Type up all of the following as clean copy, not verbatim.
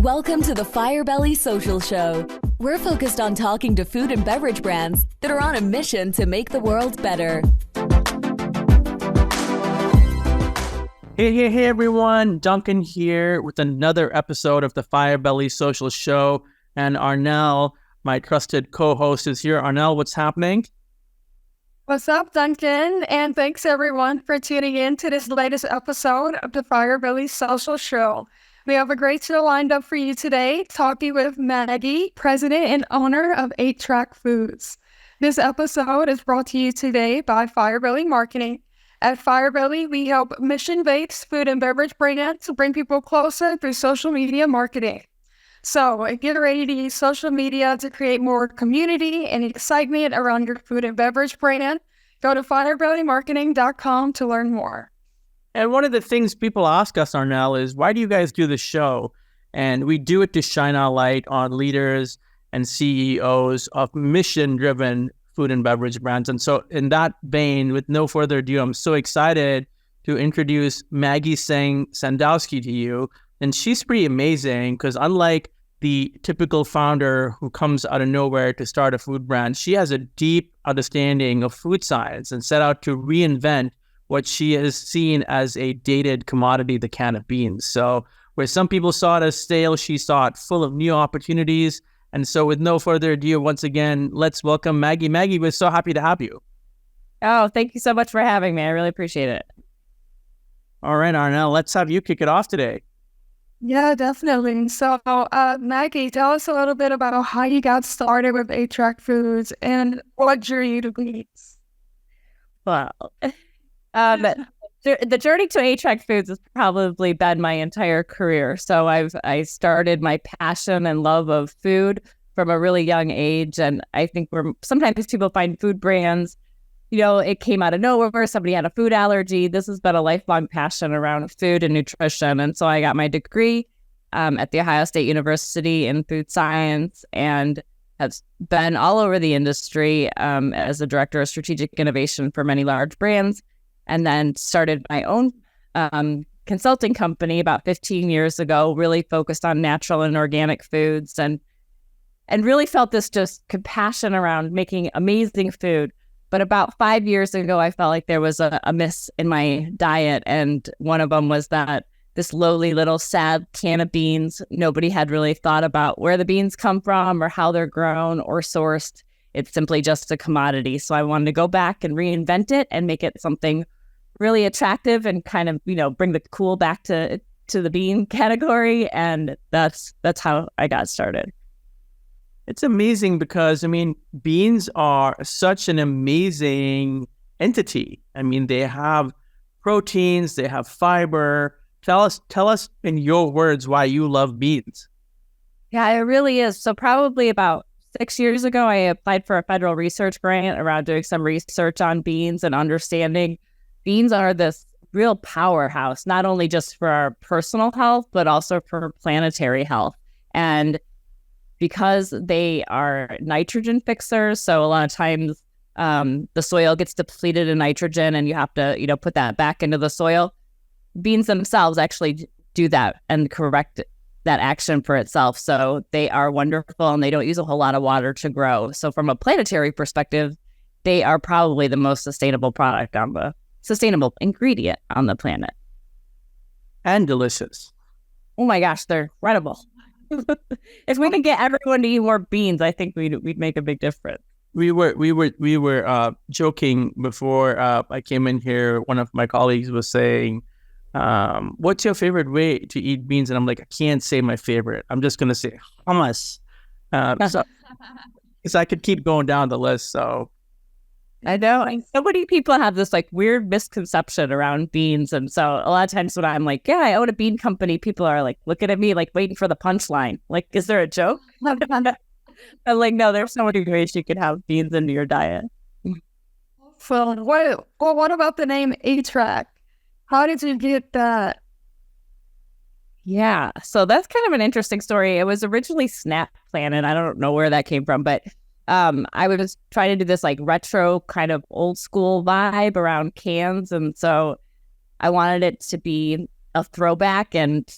Welcome to the Firebelly Social Show. We're focused on talking to food and beverage brands that are on a mission to make the world better. Hey everyone, Duncan here with another episode of the Firebelly Social Show. And Arnell, my trusted co-host, is here. Arnell, what's happening? What's up, Duncan? And thanks everyone for tuning in to this latest episode of the Firebelly Social Show. We have a great show lined up for you today, talking with Maggie, president and owner of 8-Track Foods. This episode is brought to you today by Firebelly Marketing. At Firebelly, we help mission-based food and beverage brands to bring people closer through social media marketing. So get ready to use social media to create more community and excitement around your food and beverage brand. Go to firebellymarketing.com to learn more. And one of the things people ask us, Arnell, is why do you guys do this show? And we do it to shine our light on leaders and CEOs of mission-driven food and beverage brands. And so in that vein, with no further ado, I'm so excited to introduce Maggie Sadowsky to you. And she's pretty amazing because unlike the typical founder who comes out of nowhere to start a food brand, she has a deep understanding of food science and set out to reinvent what she has seen as a dated commodity, the can of beans. So where some people saw it as stale, she saw it full of new opportunities. And so with no further ado, once again, let's welcome Maggie. Maggie, we're so happy to have you. Oh, thank you so much for having me. I really appreciate it. All right, Arnell, let's have you kick it off today. Yeah, definitely. So, Maggie, tell us a little bit about how you got started with 8-Track Foods and what drew you to beans. Well, the journey to 8-Track Foods has probably been my entire career. So I started my passion and love of food from a really young age. And I think sometimes people find food brands, it came out of nowhere. Somebody had a food allergy. This has been a lifelong passion around food and nutrition. And so I got my degree at The Ohio State University in food science and have been all over the industry as a director of strategic innovation for many large brands. And then started my own consulting company about 15 years ago, really focused on natural and organic foods and really felt this just compassion around making amazing food. But about 5 years ago, I felt like there was a miss in my diet. And one of them was that this lowly little sad can of beans, nobody had really thought about where the beans come from or how they're grown or sourced. It's simply just a commodity. So I wanted to go back and reinvent it and make it something really attractive and kind of, bring the cool back to the bean category. And that's how I got started. It's amazing because, beans are such an amazing entity. They have proteins, they have fiber. Tell us in your words why you love beans. Yeah, it really is. So probably about 6 years ago, I applied for a federal research grant around doing some research on beans and understanding beans are this real powerhouse, not only just for our personal health, but also for planetary health. And because they are nitrogen fixers, so a lot of times the soil gets depleted in nitrogen and you have to, put that back into the soil. Beans themselves actually do that and correct that action for itself. So they are wonderful and they don't use a whole lot of water to grow. So from a planetary perspective, they are probably the most sustainable ingredient on the planet. And delicious. Oh my gosh, they're incredible. If we could get everyone to eat more beans, I think we'd make a big difference. We were joking before I came in here. One of my colleagues was saying, what's your favorite way to eat beans? And I'm like, I can't say my favorite. I'm just going to say hummus. So I could keep going down the list. So I know. And so many people have this weird misconception around beans. And so a lot of times when I'm like, yeah, I own a bean company, people are looking at me waiting for the punchline. Is there a joke? I'm like, no, there's so many ways you can have beans into your diet. So what about the name 8-Track? How did you get that? Yeah, so that's kind of an interesting story. It was originally Snap Planet. I don't know where that came from, but I was trying to do this retro kind of old school vibe around cans. And so I wanted it to be a throwback and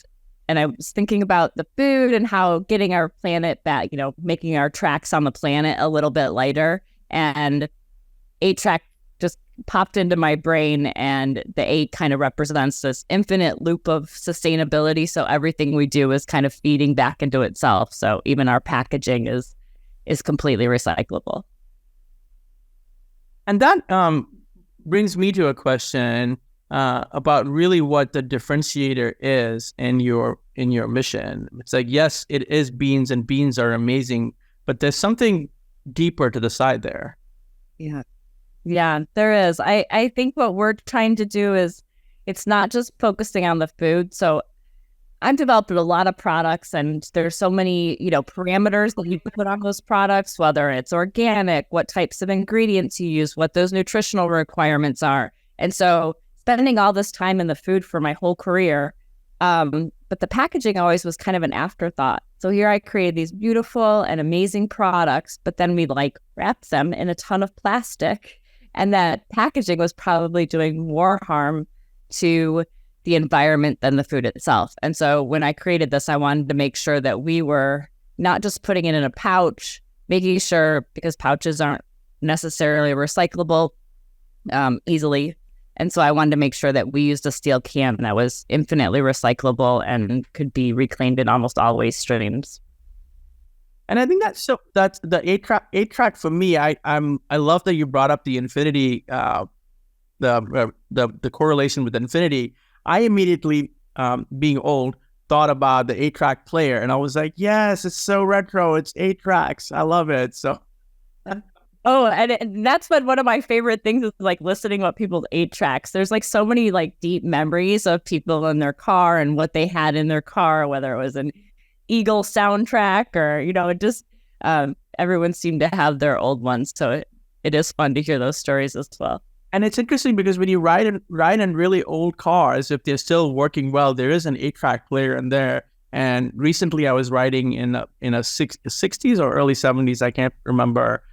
and I was thinking about the food and how getting our planet back, making our tracks on the planet a little bit lighter. And 8-track just popped into my brain, and the 8 kind of represents this infinite loop of sustainability. So everything we do is kind of feeding back into itself. So even our packaging is completely recyclable. And that brings me to a question about really what the differentiator is in your mission. It's like, yes, it is beans, and beans are amazing, but there's something deeper to the side there. Yeah, there is. I think what we're trying to do is, it's not just focusing on the food. So I've developed a lot of products, and there's so many, parameters that you can put on those products, whether it's organic, what types of ingredients you use, what those nutritional requirements are. And so spending all this time in the food for my whole career, but the packaging always was kind of an afterthought. So here I created these beautiful and amazing products, but then we wrap them in a ton of plastic. And that packaging was probably doing more harm to the environment than the food itself. And so when I created this, I wanted to make sure that we were not just putting it in a pouch, making sure, because pouches aren't necessarily recyclable easily. And so I wanted to make sure that we used a steel can that was infinitely recyclable and could be reclaimed in almost all waste streams. And I think that's the 8-track for me. I love that you brought up the infinity, the correlation with infinity. I immediately, being old, thought about the 8-track player, and I was like, yes, it's so retro. It's 8 tracks. I love it. So. Oh, and that's been one of my favorite things, is listening to people's 8 tracks. There's so many deep memories of people in their car and what they had in their car, whether it was an Eagle soundtrack or, it just, everyone seemed to have their old ones. So it is fun to hear those stories as well. And it's interesting because when you ride in really old cars, if they're still working well, there is an 8-track player in there. And recently I was riding in a 60s or early 70s, I can't remember,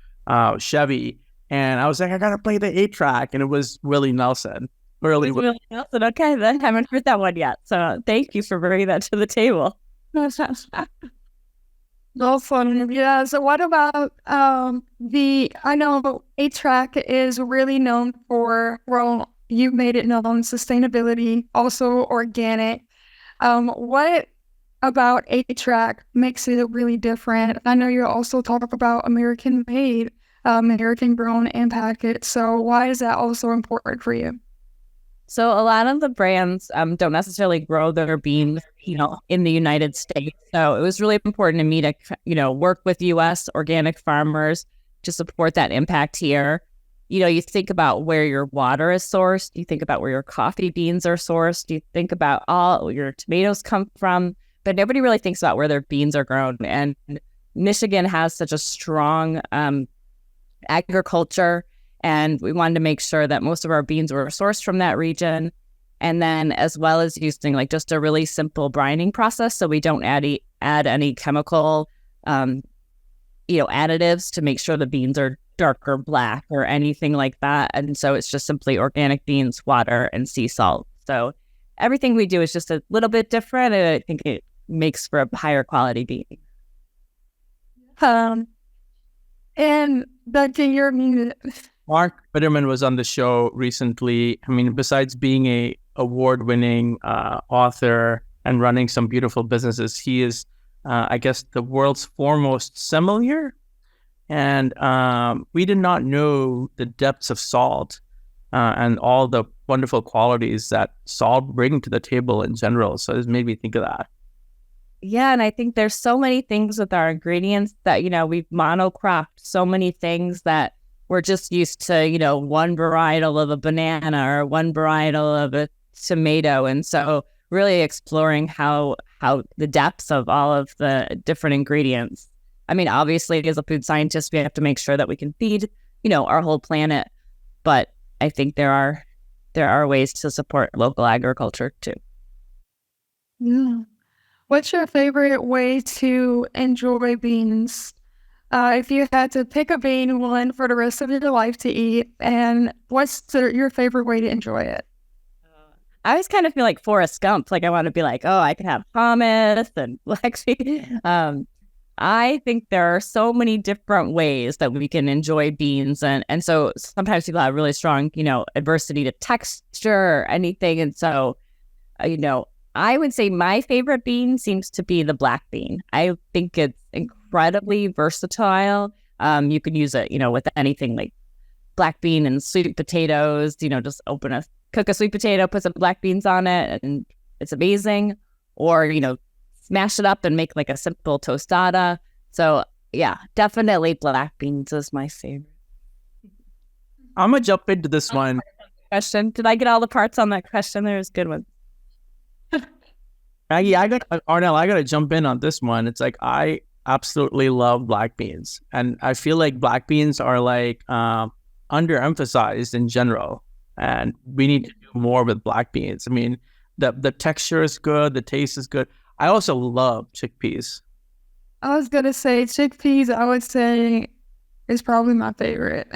Chevy. And I was like, I got to play the 8-track. And it was Willie Nelson. Willie Nelson. Okay, then I haven't heard that one yet. So thank you for bringing that to the table. No fun. Yeah. So what about I know 8-track is really known for, well, you made it known, sustainability, also organic. What about 8-track makes it really different? I know you also talk about American made, American grown and packaged. So why is that also important for you? So a lot of the brands don't necessarily grow their beans, in the United States. So it was really important to me to, work with U.S. organic farmers to support that impact here. You think about where your water is sourced. You think about where your coffee beans are sourced. You think about all your tomatoes come from, but nobody really thinks about where their beans are grown. And Michigan has such a strong agriculture, and we wanted to make sure that most of our beans were sourced from that region. And then as well as using just a really simple brining process, so we don't add any chemical, additives to make sure the beans are dark or black or anything like that. And so it's just simply organic beans, water, and sea salt. So everything we do is just a little bit different, and I think it makes for a higher quality bean. And Duncan, your music. Mark Bitterman was on the show recently. I mean, besides being a award-winning author and running some beautiful businesses, he is, I guess, the world's foremost sommelier. And we did not know the depths of salt and all the wonderful qualities that salt brings to the table in general. So it made me think of that. Yeah, and I think there's so many things with our ingredients that, we've monocropped so many things that we're just used to, one varietal of a banana or one varietal of a tomato. And so really exploring how the depths of all of the different ingredients. I mean, obviously, as a food scientist, we have to make sure that we can feed, our whole planet. But I think there are ways to support local agriculture too. Yeah. What's your favorite way to enjoy beans? If you had to pick a bean one for the rest of your life to eat, and what's your favorite way to enjoy it? I always kind of feel like Forrest Gump. Like I want to be like, oh, I can have hummus and black beans. I think there are so many different ways that we can enjoy beans. And so sometimes people have really strong, adversity to texture or anything. And so, I would say my favorite bean seems to be the black bean. I think it's incredibly versatile. You can use it, with anything like black bean and sweet potatoes, just cook a sweet potato, put some black beans on it, and it's amazing. Or, smash it up and make like a simple tostada. So yeah, definitely black beans is my favorite. I'm going to jump into this one. Question. Did I get all the parts on that question? There's good ones. Maggie, Arnell, I got to jump in on this one. It's like, I absolutely love black beans. And I feel like black beans are like underemphasized in general. And we need to do more with black beans. I mean, the texture is good. The taste is good. I also love chickpeas. I was going to say chickpeas, I would say, is probably my favorite.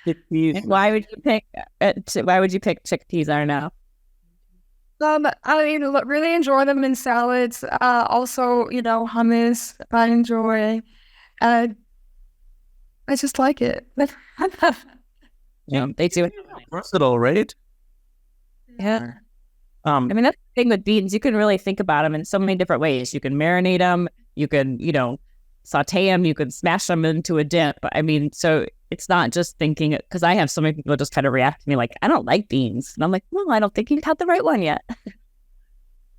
Chickpeas. Why would you pick chickpeas, Arnell? I really enjoy them in salads. Also, hummus, I enjoy. I just like it. Yeah, they do. Versatile, right? Yeah. I mean, that's the thing with beans. You can really think about them in so many different ways. You can marinate them. You can, saute them. You can smash them into a dip. I mean, so it's not just thinking, because I have so many people just kind of react to me like, I don't like beans. And I'm like, well, I don't think you've had the right one yet.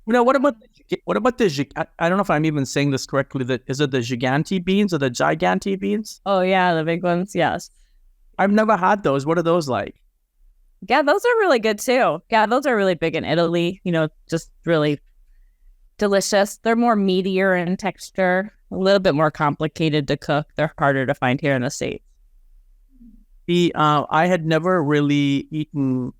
What about the, I don't know if I'm even saying this correctly. Is it the Gigante beans or the Gigante beans? Oh, yeah, the big ones. Yes. I've never had those. What are those like? Yeah, those are really good too. Yeah, those are really big in Italy, just really delicious. They're more meatier in texture, a little bit more complicated to cook. They're harder to find here in the States. I had never really eaten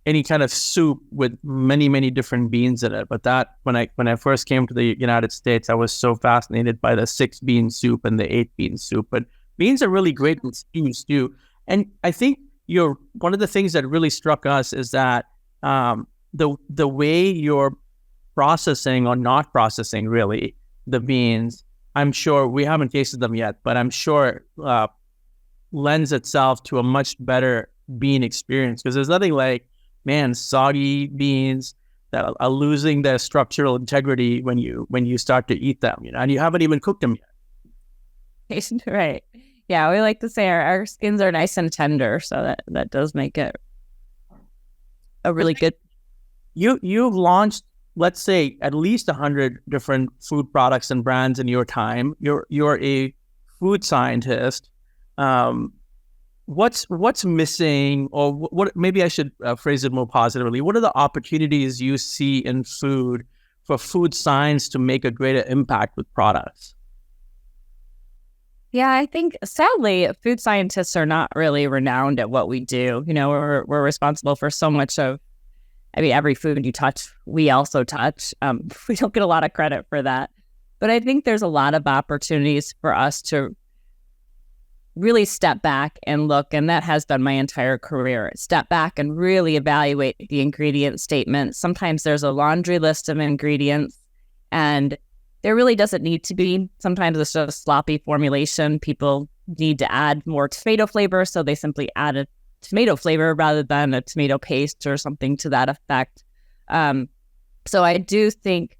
any kind of soup with many, many different beans in it. But that when I first came to the United States, I was so fascinated by the 6-bean soup and the 8-bean soup. But beans are really great in stews too. And I think one of the things that really struck us is that the way you're processing or not processing really the beans, I'm sure we haven't tasted them yet, but I'm sure lends itself to a much better bean experience, because there's nothing like, soggy beans that are losing their structural integrity when you start to eat them, and you haven't even cooked them yet. Right. Yeah, we like to say our skins are nice and tender, so that does make it a really good. You've launched, let's say, at least 100 different food products and brands in your time. You're a food scientist. What's missing, or what? Maybe I should phrase it more positively. What are the opportunities you see in food for food science to make a greater impact with products? Yeah, I think sadly, food scientists are not really renowned at what we do. We're responsible for so much of, every food you touch, we also touch. We don't get a lot of credit for that. But I think there's a lot of opportunities for us to really step back and look, and that has been my entire career. Step back and really evaluate the ingredient statement. Sometimes there's a laundry list of ingredients, and there really doesn't need to be. Sometimes it's just sloppy formulation. People need to add more tomato flavor, so they simply add a tomato flavor rather than a tomato paste or something to that effect. So I do think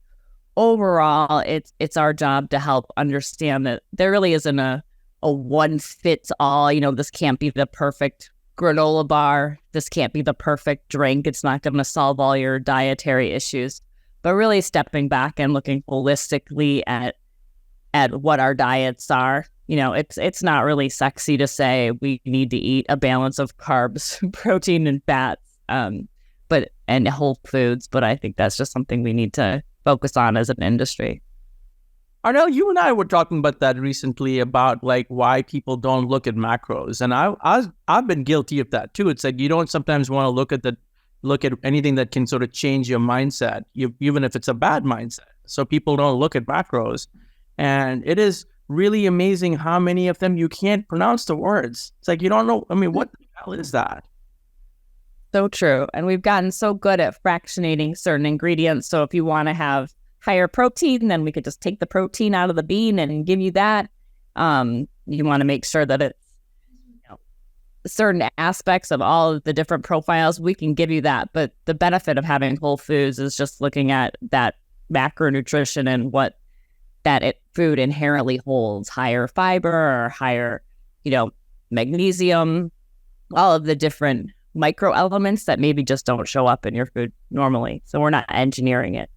overall it's our job to help understand that there really isn't a one fits all. This can't be the perfect granola bar. This can't be the perfect drink. It's not going to solve all your dietary issues. But really stepping back and looking holistically at what our diets are. It's not really sexy to say we need to eat a balance of carbs, protein, and fats, and whole foods. But I think that's just something we need to focus on as an industry. Arnell, you and I were talking about that recently, about like why people don't look at macros, and I've been guilty of that too. It's like you don't sometimes want to look at anything that can sort of change your mindset, even if it's a bad mindset. So people don't look at macros. And it is really amazing how many of them you can't pronounce the words. It's like, you don't know. What the hell is that? So true. And we've gotten so good at fractionating certain ingredients. So if you want to have higher protein, then we could just take the protein out of the bean and give you that. You want to make sure that it's, certain aspects of all of the different profiles, we can give you that. But the benefit of having whole foods is just looking at that macronutrition and what that food inherently holds, higher fiber or higher, magnesium, all of the different micro elements that maybe just don't show up in your food normally. So we're not engineering it.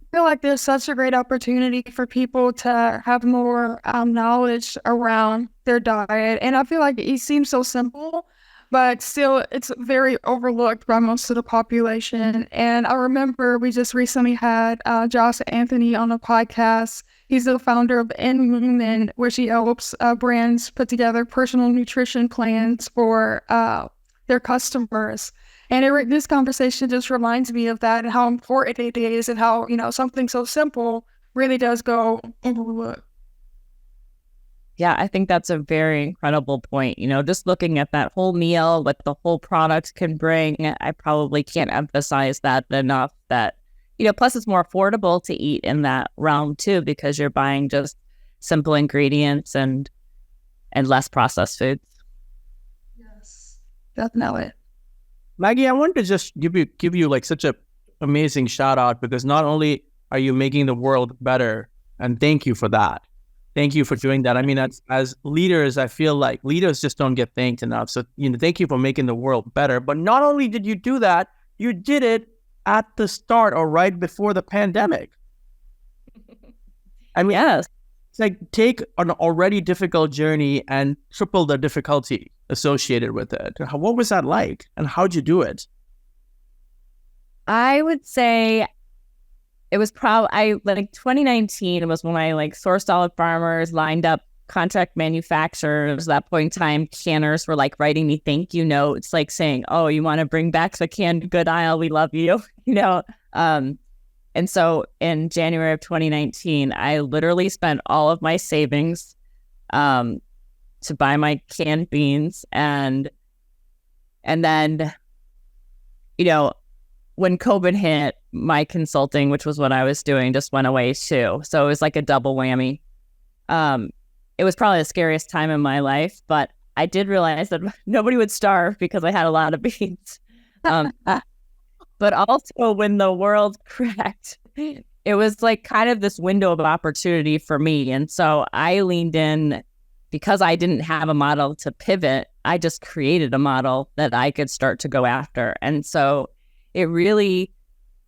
I feel like there's such a great opportunity for people to have more knowledge around their diet. And I feel like it seems so simple, but still it's very overlooked by most of the population. And I remember we just recently had Josh Anthony on a podcast. He's the founder of Innovates, where she helps brands put together personal nutrition plans for their customers. And this conversation just reminds me of that and how important it is and how, something so simple really does go overlooked. Yeah, I think that's a very incredible point. Just looking at that whole meal, what the whole product can bring, I probably can't emphasize that enough. That, plus it's more affordable to eat in that realm too, because you're buying just simple ingredients and less processed foods. Yes, definitely. Maggie, I wanted to just give you like such a amazing shout out, because not only are you making the world better, and thank you for that. Thank you for doing that. I mean, as leaders, I feel like leaders just don't get thanked enough. So, thank you for making the world better. But not only did you do that, you did it at the start or right before the pandemic. I mean, yes. It's like take an already difficult journey and triple the difficulty associated with it. What was that like, and how'd you do it? I would say it was probably 2019 was when I sourced all the farmers, lined up contract manufacturers. At that point in time, canners were writing me thank you notes, saying, "Oh, you want to bring back the canned good aisle? We love you," And so in January of 2019, I literally spent all of my savings to buy my canned beans. And then, when COVID hit, my consulting, which was what I was doing, just went away too. So it was like a double whammy. It was probably the scariest time in my life, but I did realize that nobody would starve because I had a lot of beans. But also when the world cracked, it was kind of this window of opportunity for me. And so I leaned in because I didn't have a model to pivot. I just created a model that I could start to go after. And so it really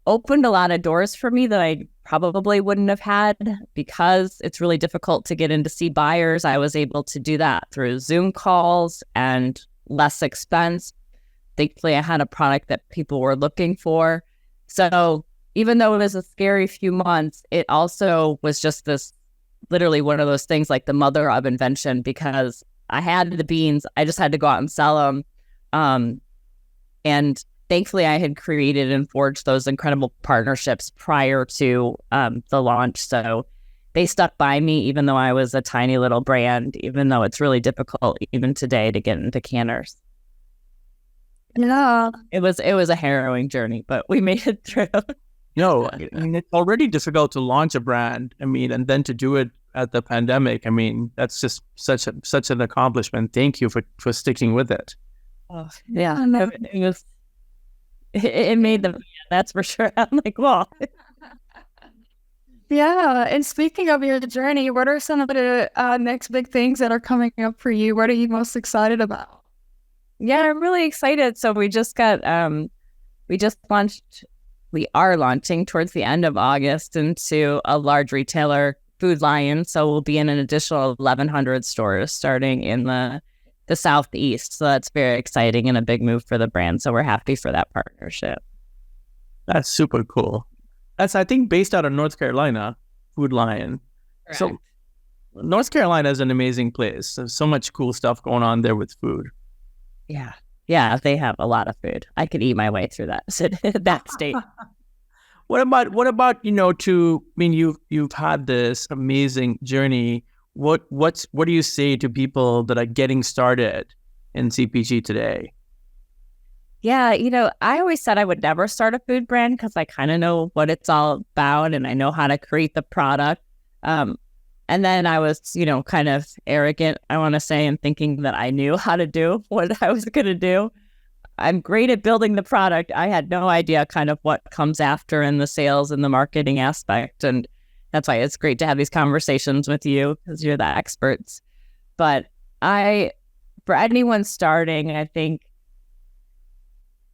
opened a lot of doors for me that I probably wouldn't have had, because it's really difficult to get in to see buyers. I was able to do that through Zoom calls and less expense. Thankfully, I had a product that people were looking for. So even though it was a scary few months, it also was just this, literally one of those things, like the mother of invention, because I had the beans. I just had to go out and sell them. And thankfully, I had created and forged those incredible partnerships prior to the launch. So they stuck by me, even though I was a tiny little brand, even though it's really difficult even today to get into canners. Yeah. It was a harrowing journey, but we made it through. No, I mean, it's already difficult to launch a brand. I mean, and then to do it at the pandemic. I mean, that's just such an accomplishment. Thank you for sticking with it. Oh, yeah. It made them, that's for sure. I'm like, well. Yeah. And speaking of your journey, what are some of the next big things that are coming up for you? What are you most excited about? Yeah, I'm really excited. So we are launching towards the end of August into a large retailer, Food Lion. So we'll be in an additional 1,100 stores starting in the Southeast. So that's very exciting and a big move for the brand. So we're happy for that partnership. That's super cool. That's, I think, based out of North Carolina, Food Lion. Correct. So North Carolina is an amazing place. There's so much cool stuff going on there with food. Yeah. Yeah, they have a lot of food. I could eat my way through that state. What about you've had this amazing journey. What do you say to people that are getting started in CPG today? Yeah, I always said I would never start a food brand because I kind of know what it's all about and I know how to create the product. And then I was, kind of arrogant, I want to say, and thinking that I knew how to do what I was going to do. I'm great at building the product. I had no idea kind of what comes after in the sales and the marketing aspect. And that's why it's great to have these conversations with you because you're the experts. But for anyone starting, I think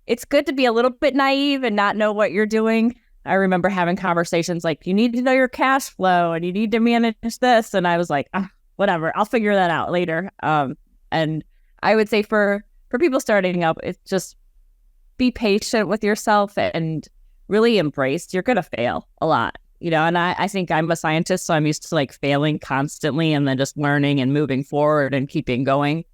it's good to be a little bit naive and not know what you're doing. I remember having conversations like, you need to know your cash flow and you need to manage this. And I was like, whatever, I'll figure that out later. And I would say for people starting up, it's just be patient with yourself and really embrace you're going to fail a lot, and I think I'm a scientist, so I'm used to like failing constantly and then just learning and moving forward and keeping going.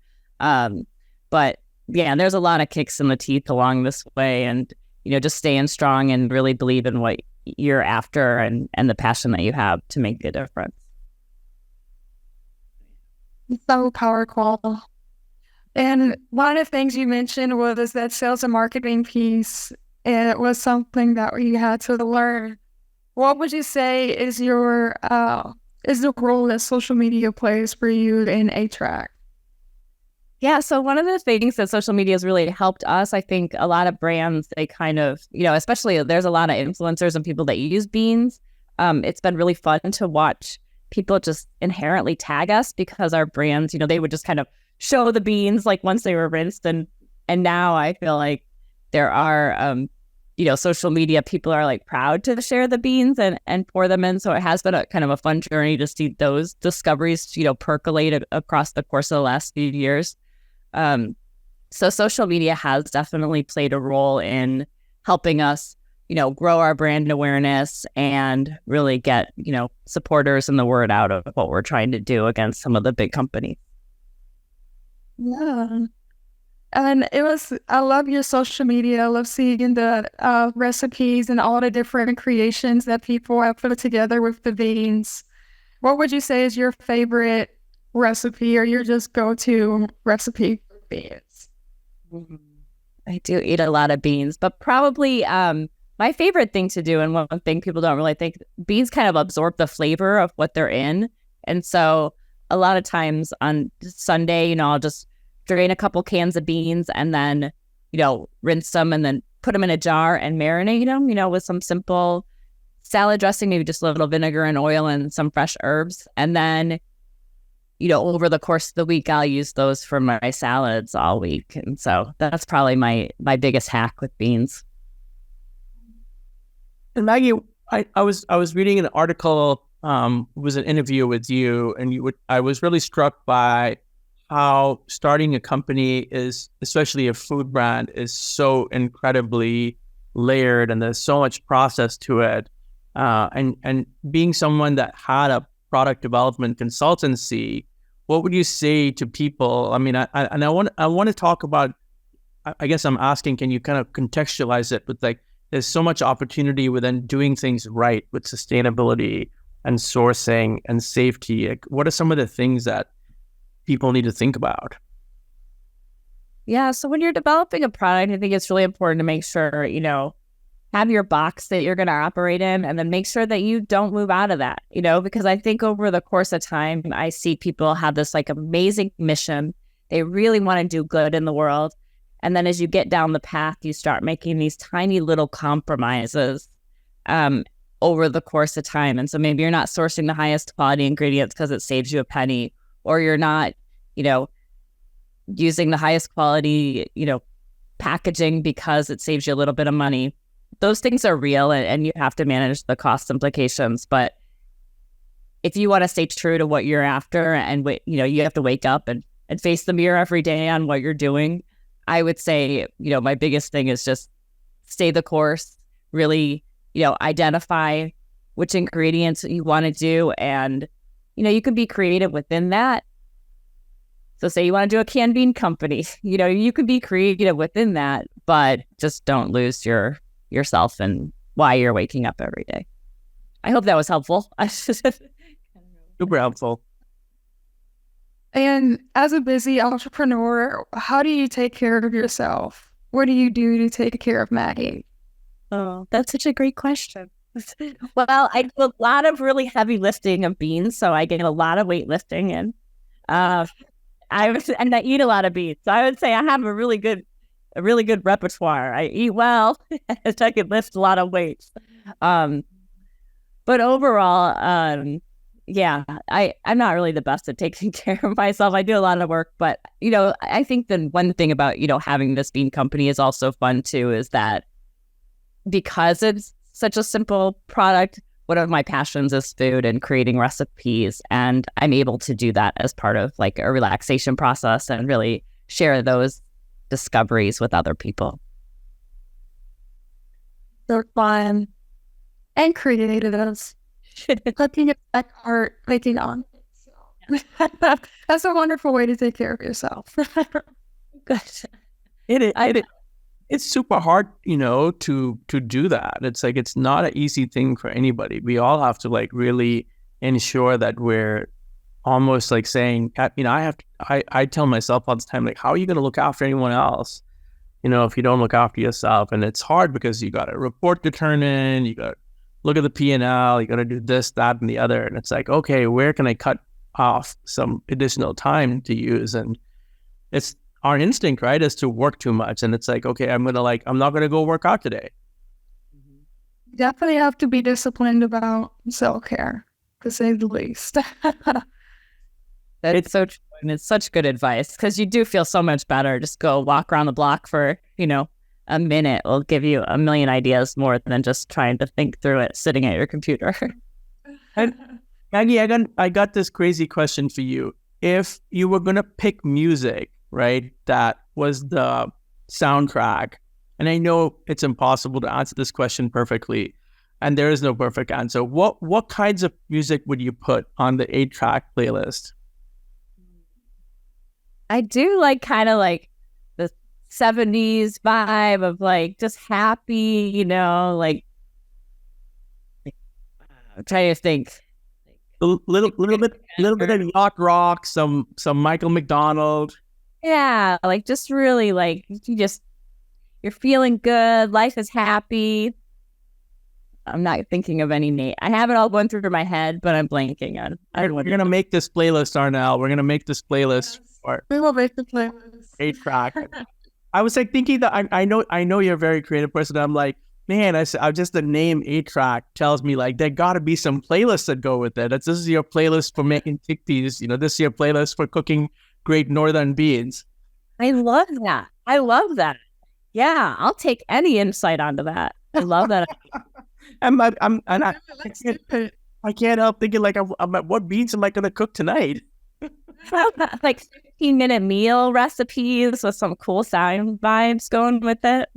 But yeah, there's a lot of kicks in the teeth along this way, and just staying strong and really believe in what you're after and the passion that you have to make a difference. So powerful. And one of the things you mentioned was that sales and marketing piece, and it was something that you had to learn. What would you say is the role that social media plays for you in HVAC? Yeah, so one of the things that social media has really helped us, I think a lot of brands, they kind of, especially there's a lot of influencers and people that use beans. It's been really fun to watch people just inherently tag us because our brands, they would just kind of show the beans like once they were rinsed. And now I feel like there are, social media people are like proud to share the beans and pour them in. So it has been a kind of a fun journey to see those discoveries, percolate across the course of the last few years. So social media has definitely played a role in helping us, grow our brand awareness and really get, supporters and the word out of what we're trying to do against some of the big companies. Yeah. And I love your social media. I love seeing the recipes and all the different creations that people have put together with the beans. What would you say is your favorite recipe or your just go-to recipe for beans? I do eat a lot of beans, but probably my favorite thing to do, and one thing people don't really think, beans kind of absorb the flavor of what they're in. And so a lot of times on Sunday, I'll just drain a couple cans of beans and then, rinse them and then put them in a jar and marinate them, with some simple salad dressing, maybe just a little vinegar and oil and some fresh herbs. And then, over the course of the week, I'll use those for my salads all week. And so that's probably my biggest hack with beans. And Maggie, I was reading an article, was an interview with you, and I was really struck by how starting a company is, especially a food brand, is so incredibly layered, and there's so much process to it. And being someone that had a product development consultancy, what would you say to people? I mean, I want to talk about. I guess I'm asking, can you kind of contextualize it with like, there's so much opportunity within doing things right with sustainability and sourcing and safety. Like, what are some of the things that people need to think about? Yeah, so when you're developing a product, I think it's really important to make sure, have your box that you're going to operate in, and then make sure that you don't move out of that, because I think over the course of time, I see people have this like amazing mission. They really want to do good in the world. And then as you get down the path, you start making these tiny little compromises over the course of time. And so maybe you're not sourcing the highest quality ingredients because it saves you a penny, or you're not, using the highest quality, packaging because it saves you a little bit of money. Those things are real, and you have to manage the cost implications. But if you want to stay true to what you're after, and you have to wake up and face the mirror every day on what you're doing, I would say, my biggest thing is just stay the course, really, identify which ingredients you want to do. And, you can be creative within that. So say you want to do a canned bean company, you can be creative within that, but just don't lose yourself and why you're waking up every day. I hope that was helpful. Super helpful. And as a busy entrepreneur, how do you take care of yourself? what do you do to take care of Maggie? Oh, that's such a great question. Well, I do a lot of really heavy lifting of beans, so I get a lot of weightlifting in. And I eat a lot of beans, so I would say I have a really good repertoire. I eat well, so I can lift a lot of weights. But overall, yeah, I'm not really the best at taking care of myself. I do a lot of work, but I think the one thing about having this bean company is also fun too, is that because it's such a simple product, one of my passions is food and creating recipes, and I'm able to do that as part of like a relaxation process and really share those discoveries with other people. They're fun and creative. Looking at that art, making on. That's a wonderful way to take care of yourself. Good. It's super hard, to do that. It's like, it's not an easy thing for anybody. We all have to like really ensure that we're almost like saying, I tell myself all the time, like, how are you going to look after anyone else, if you don't look after yourself? And it's hard because you got a report to turn in, you got to look at the P&L, you got to do this, that, and the other. And it's like, okay, where can I cut off some additional time to use? And it's our instinct, right, is to work too much. And it's like, okay, I'm not going to go work out today. Definitely have to be disciplined about self-care, to say the least. That's so true. And it's such good advice, because you do feel so much better. Just go walk around the block for, a minute. Will give you a million ideas more than just trying to think through it sitting at your computer. Maggie, I got this crazy question for you. If you were going to pick music, right, that was the soundtrack, and I know it's impossible to answer this question perfectly, and there is no perfect answer. What kinds of music would you put on the 8-track playlist? I do like kind of like the 70s vibe of like just happy, like I'm trying to think. A little bit of yacht rock, some Michael McDonald. Yeah, like just really like you're feeling good, life is happy. I'm not thinking of any name. I have it all going through my head, but I'm blanking on. We're gonna make this playlist, Arnell. We're gonna make this playlist. We will make the playlist. 8-track. I was like thinking that I know you're a very creative person. I'm like, man, I just the name 8-track tells me like there got to be some playlists that go with it. This is your playlist for making chickpeas. This is your playlist for cooking great northern beans. I love that. Yeah, I'll take any insight onto that. I love that. I can't help thinking like, what beans am I going to cook tonight? Like 15-minute meal recipes with some cool sound vibes going with it.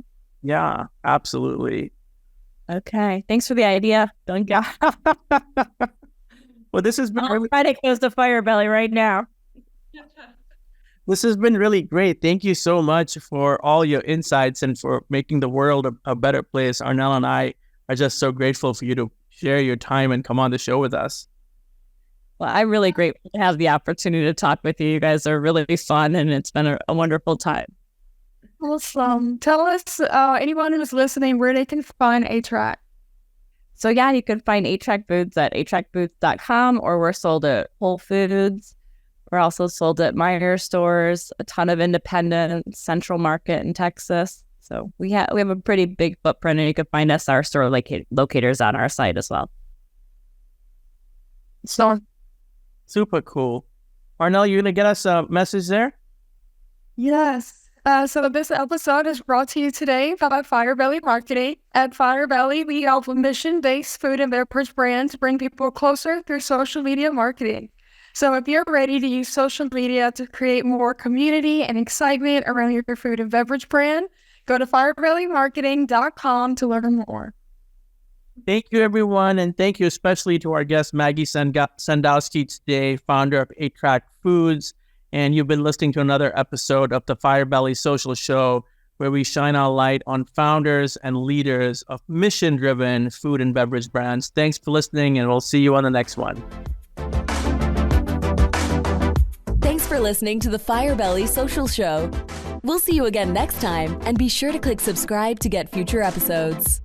Yeah, absolutely. Okay, thanks for the idea. Don't get. Well, this has been. I'll try to close the Firebelly right now. This has been really great. Thank you so much for all your insights and for making the world a better place. Arnell and I are just so grateful for you to share your time and come on the show with us. Well, I'm really grateful to have the opportunity to talk with you. You guys are really fun, and it's been a wonderful time. Awesome. Tell us, anyone who's listening, where they can find 8-track. So yeah, you can find 8-track Foods at 8trackfoods.com, or we're sold at Whole Foods. We're also sold at Meijer stores, a ton of independent, Central Market in Texas. So we have a pretty big footprint, and you can find us, our store locators on our site as well. So super cool. Arnell, you going to get us a message there? Yes. So this episode is brought to you today by Firebelly Marketing. At Firebelly, we help mission-based food and beverage brands bring people closer through social media marketing. So if you're ready to use social media to create more community and excitement around your food and beverage brand, go to firebellymarketing.com to learn more. Thank you, everyone, and thank you especially to our guest, Maggie Sadowsky today, founder of 8-Track Foods. And you've been listening to another episode of the Firebelly Social Show, where we shine our light on founders and leaders of mission-driven food and beverage brands. Thanks for listening, and we'll see you on the next one. Thanks for listening to the Firebelly Social Show. We'll see you again next time, and be sure to click subscribe to get future episodes.